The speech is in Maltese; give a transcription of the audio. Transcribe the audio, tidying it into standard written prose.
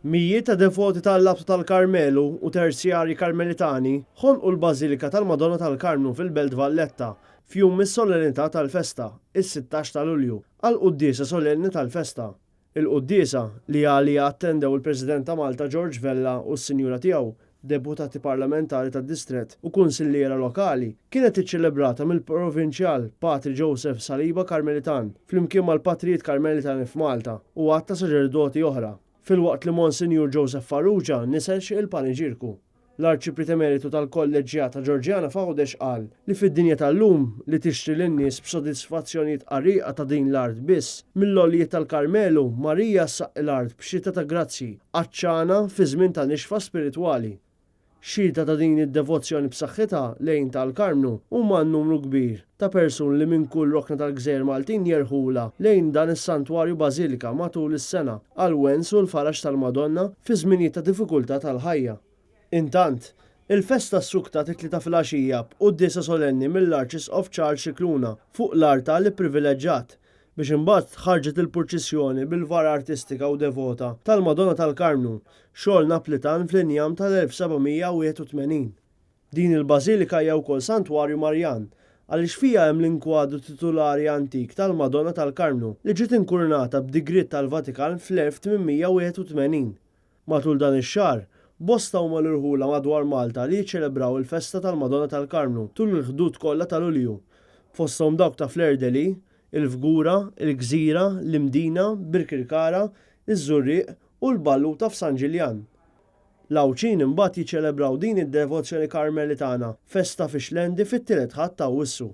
Mijiet ta' devoti tal-Labta tal-Karmelu u terzjarji Karmelitani ħolqu l-Bażilika tal-Madonna tal-Karmelu fil-Belt Valletta f'jum is-Solennità tal-festa, is-16 ta' Lulju, għall-Quddiesa Solenni tal-festa. Il-Quddiesa li għalija attendew il-President ta' Malta George Vella u s-Sinjura tiegħu, deputati parlamentari tad-Distrett u kunsilliera lokali, kienet iċċelebrata mill-Provinċjal Patri Joseph Saliba Karmelitan flimkien mal-Patrijiet Karmelitani f'Malta u għatta saċerdoti oħra. Filwaqt li Monsinjur Joseph Farrugia niselx il-paniġirku. L-Arċipret Emeritu tal-Kolleġġjata Ġorġjana Fawdex qal li fid-dinja tal-lum li tixtri lin-nies b'sodisfazzjonijiet qarrieqa ta' din l-art biss, mill-għoljiet tal-Karmelu Marija ssaq l-art b'xita ta' grazzi għaċċana fi żmien ta' nixfa spiritwali. Xhieda ta' din id-devozzjoni b'saħħitha lejn tal-Karmelu huma n-numru kbir ta' persuni li minn kull rokna tal-Gżejjer Maltin jerħula lejn dan is-santwarju Bażilika matul is-sena għall-wens u l-farax tal-Madonna fi żminijiet ta' diffikultà tal-ħajja. Intant, il-festa s-sukta titlita fil-għaxija b'Quddiesa Solenni mill-Arċisqof Charles Scicluna fuq l-arta li privileġġjat biex imbagħad ħarġet il-purċissjoni bil-vara artistika u devota tal-Madonna tal-Karmelu xogħol Naplitan fl-injam tal-1781. Din il-Bażilika hija wkoll santwarju Marjan għaliex fiha hemm l-inkwadru titolari antik tal-Madonna tal-Karmelu li ġiet inkurnata b'digritt tal-Vatikan fl-1881. Matul dan ix-xahar, bosta huma l-irħula madwar Malta li jiċċelebraw il-festa tal-Madonna tal-Karmelu tul il-ħdud kollha ta' Lulju. Fosthom dawk ta' Flerdeli, il-Fgura, il-Gżira, l-Imdina, Birkirkara, iż-Żurriq u l-Balluta f'San Ġiljan. L-Awċin imbagħad jiċċelebraw din id-devozzjoni Karmelitana festa fi Xlendi fit-tielet ħadd ta' Awwissu.